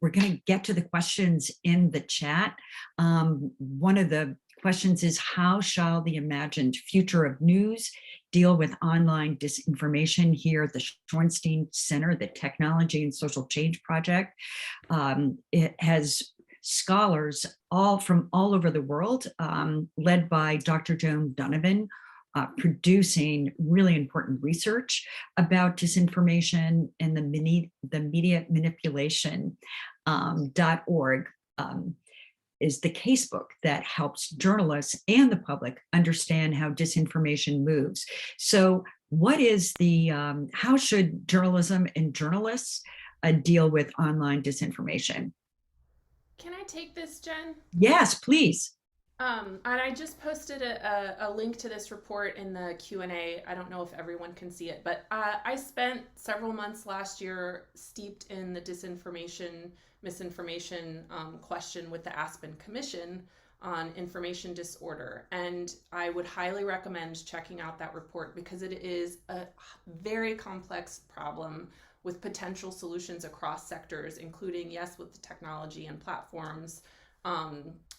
we're going to get to the questions in the chat. One of the questions is, how shall the imagined future of news deal with online disinformation? Here at the Shorenstein Center, the Technology and Social Change Project, it has scholars from all over the world, led by Dr. Joan Donovan, producing really important research about disinformation and the media manipulation. .org is the casebook that helps journalists and the public understand how disinformation moves. So what is how should journalism and journalists deal with online disinformation? Can I take this, Jen? Yes, please. And I just posted a link to this report in the Q&A. I don't know if everyone can see it, but I spent several months last year steeped in the misinformation question with the Aspen Commission on information disorder. And I would highly recommend checking out that report because it is a very complex problem with potential solutions across sectors, including, yes, with the technology and platforms,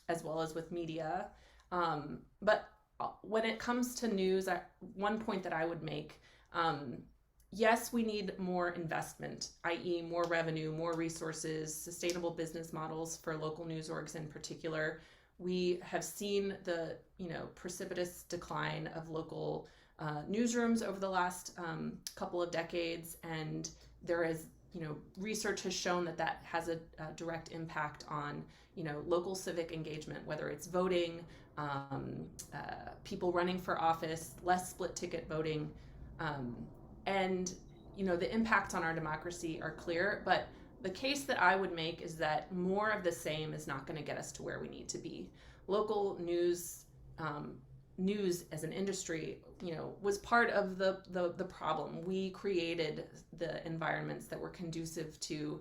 as well as with media. But when it comes to news, one point that I would make, yes, we need more investment, i.e. more revenue, more resources, sustainable business models for local news orgs in particular. We have seen the precipitous decline of local newsrooms over the last couple of decades, and there is research has shown that has a direct impact on local civic engagement, whether it's voting, people running for office, less split ticket voting, and the impacts on our democracy are clear. But the case that I would make is that more of the same is not going to get us to where we need to be. Local news as an industry, was part of the problem. We created the environments that were conducive to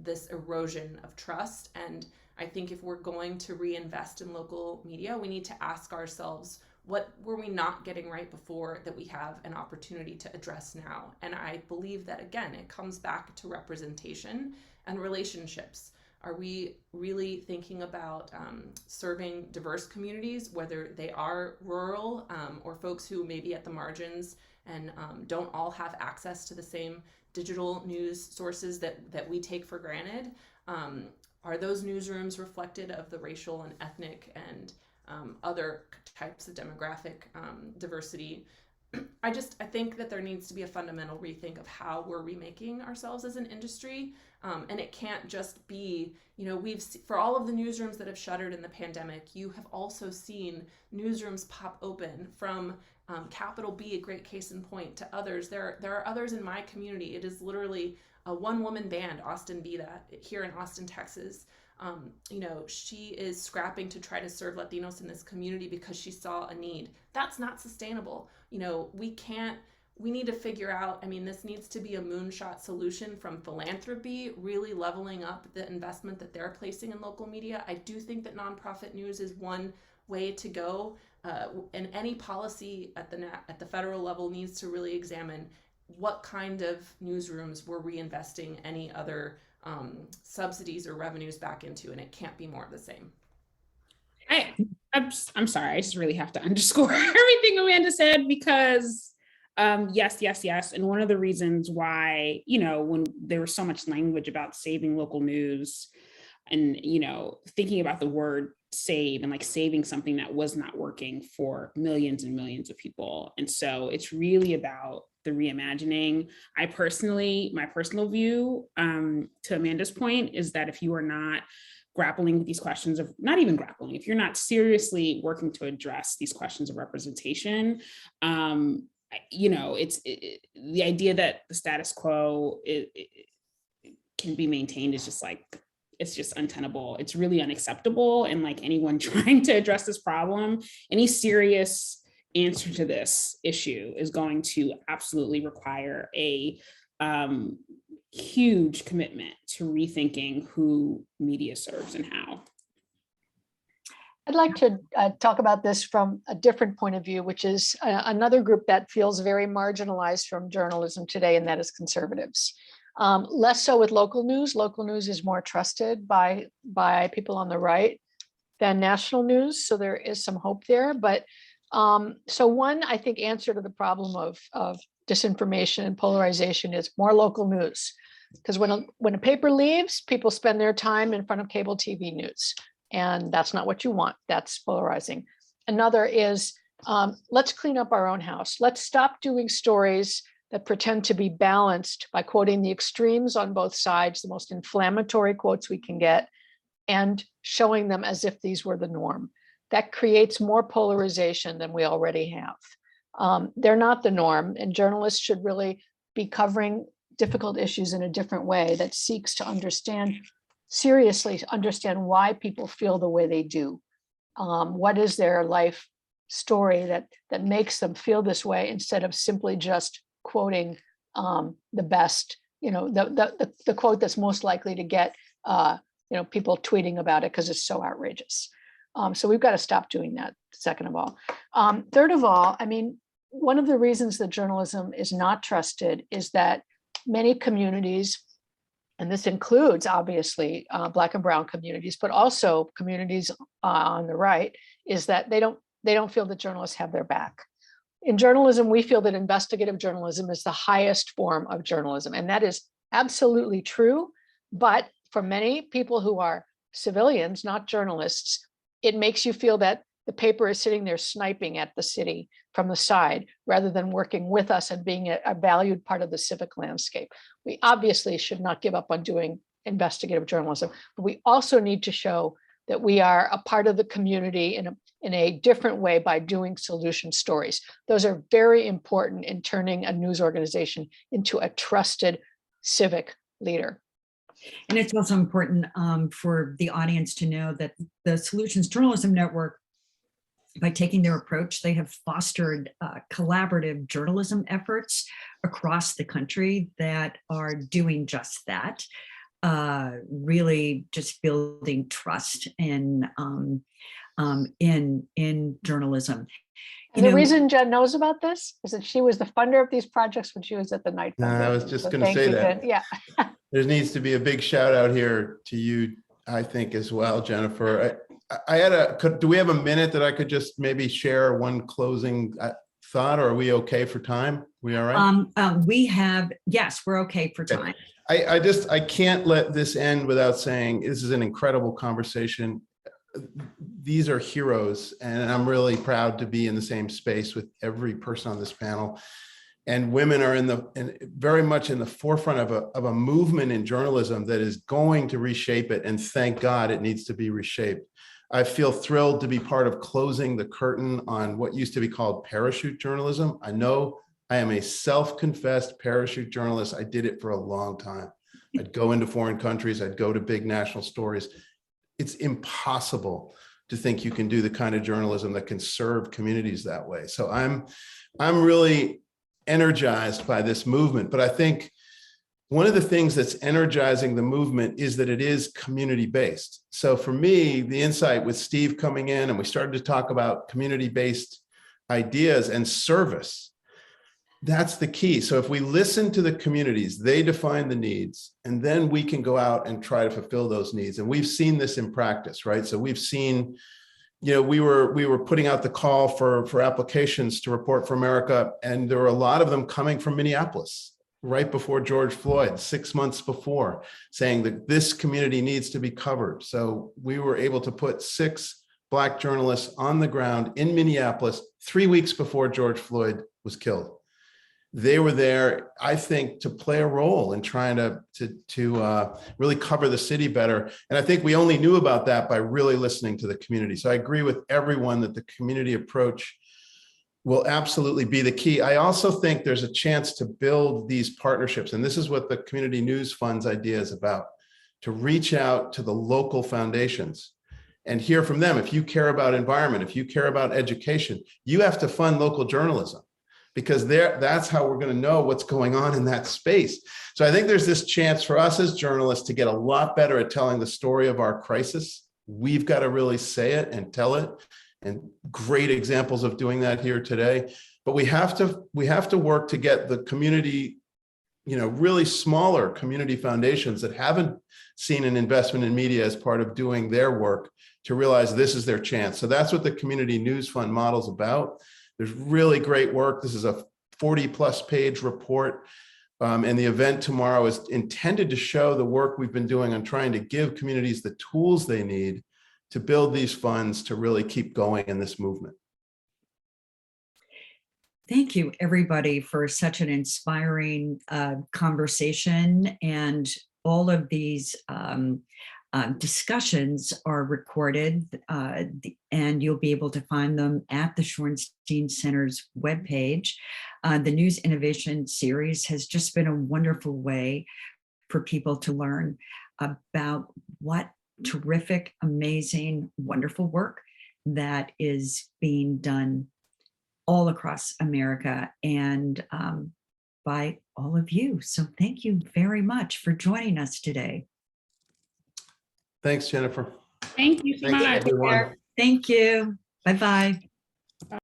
this erosion of trust. And I think if we're going to reinvest in local media, we need to ask ourselves, What were we not getting right before that we have an opportunity to address now? And I believe that, again, it comes back to representation and relationships. Are we really thinking about serving diverse communities, whether they are rural or folks who may be at the margins and don't all have access to the same digital news sources that we take for granted? Are those newsrooms reflected of the racial and ethnic and other types of demographic diversity? I think that there needs to be a fundamental rethink of how we're remaking ourselves as an industry. And it can't just be, for all of the newsrooms that have shuttered in the pandemic, you have also seen newsrooms pop open from Capital B, a great case in point, to others. There are others in my community. It is literally a one-woman band, Austin Be That, here in Austin, Texas. She is scrapping to try to serve Latinos in this community because she saw a need. That's not sustainable. We need to figure out, this needs to be a moonshot solution from philanthropy, really leveling up the investment that they're placing in local media. I do think that nonprofit news is one way to go, and any policy at the federal level needs to really examine what kind of newsrooms we're reinvesting any other subsidies or revenues back into, and it can't be more of the same. I'm sorry, I just really have to underscore everything Amanda said, because yes. And one of the reasons why, when there was so much language about saving local news and, thinking about the word save and like saving something that was not working for millions and millions of people. And so it's really about the reimagining. My personal view, to Amanda's point, is that if you are not grappling with these questions of, not even grappling, if you're not seriously working to address these questions of representation, it's the idea that the status quo can be maintained is just like, it's just untenable. It's really unacceptable. And like anyone trying to address this problem, any serious answer to this issue is going to absolutely require a huge commitment to rethinking who media serves and how. I'd like to talk about this from a different point of view, which is another group that feels very marginalized from journalism today, and that is conservatives. Less so with local news. Local news is more trusted by people on the right than national news, so there is some hope there. But so one, I think, answer to the problem of disinformation and polarization is more local news, because when a paper leaves, people spend their time in front of cable TV news, and that's not what you want. That's polarizing. Another is let's clean up our own house. Let's stop doing stories that pretend to be balanced by quoting the extremes on both sides, the most inflammatory quotes we can get, and showing them as if these were the norm. That creates more polarization than we already have. They're not the norm, and journalists should really be covering difficult issues in a different way that seeks to seriously understand why people feel the way they do. What is their life story that makes them feel this way, instead of simply just quoting the best, the quote that's most likely to get people tweeting about it because it's so outrageous. So we've got to stop doing that, second of all. Third of all, one of the reasons that journalism is not trusted is that many communities, and this includes obviously Black and Brown communities, but also communities on the right, is that they don't feel that journalists have their back. In journalism, we feel that investigative journalism is the highest form of journalism, and that is absolutely true. But for many people who are civilians, not journalists, it makes you feel that the paper is sitting there sniping at the city from the side, rather than working with us and being a valued part of the civic landscape. We obviously should not give up on doing investigative journalism, but we also need to show that we are a part of the community in a different way by doing solution stories. Those are very important in turning a news organization into a trusted civic leader. And it's also important for the audience to know that the Solutions Journalism Network, by taking their approach, they have fostered collaborative journalism efforts across the country that are doing just that, really just building trust in journalism. And the reason Jen knows about this is that she was the funder of these projects when she was at the Knight Foundation. I was just So going to thank say you, that. Jen. Yeah. There needs to be a big shout out here to you, I think, as well, Jennifer. Do we have a minute that I could just maybe share one closing thought, or are we okay for time? We all right? Yes, we're okay for time. I can't let this end without saying this is an incredible conversation. These are heroes, and I'm really proud to be in the same space with every person on this panel. And women are very much in the forefront of a movement in journalism that is going to reshape it. And thank God it needs to be reshaped. I feel thrilled to be part of closing the curtain on what used to be called parachute journalism. I know I am a self-confessed parachute journalist. I did it for a long time. I'd go into foreign countries. I'd go to big national stories. It's impossible to think you can do the kind of journalism that can serve communities that way. So I'm really energized by this movement, but I think one of the things that's energizing the movement is that it is community-based. So for me, the insight with Steve coming in, and we started to talk about community-based ideas and service, that's the key. So if we listen to the communities, they define the needs, and then we can go out and try to fulfill those needs. And we've seen this in practice, right? So we've seen, we were putting out the call for applications to Report for America, and there were a lot of them coming from Minneapolis right before George Floyd, 6 months before, saying that this community needs to be covered. So we were able to put 6 Black journalists on the ground in Minneapolis 3 weeks before George Floyd was killed. They were there, I think, to play a role in trying to really cover the city better. And I think we only knew about that by really listening to the community. So I agree with everyone that the community approach will absolutely be the key. I also think there's a chance to build these partnerships. And this is what the Community News Fund's idea is about, to reach out to the local foundations and hear from them. If you care about environment, if you care about education, you have to fund local journalism, because that's how we're going to know what's going on in that space. So I think there's this chance for us as journalists to get a lot better at telling the story of our crisis. We've got to really say it and tell it, and great examples of doing that here today. But we have to work to get the community, really smaller community foundations that haven't seen an investment in media as part of doing their work, to realize this is their chance. So that's what the Community News Fund model is about. There's really great work. This is a 40+ page report. And the event tomorrow is intended to show the work we've been doing on trying to give communities the tools they need to build these funds to really keep going in this movement. Thank you, everybody, for such an inspiring conversation. And all of these discussions are recorded, and you'll be able to find them at the Shorenstein Center's webpage. The News Innovation Series has just been a wonderful way for people to learn about what terrific, amazing, wonderful work that is being done all across America, and by all of you. So thank you very much for joining us today. Thanks, Jennifer. Thank you so much. Everyone. Thank you. Bye-bye.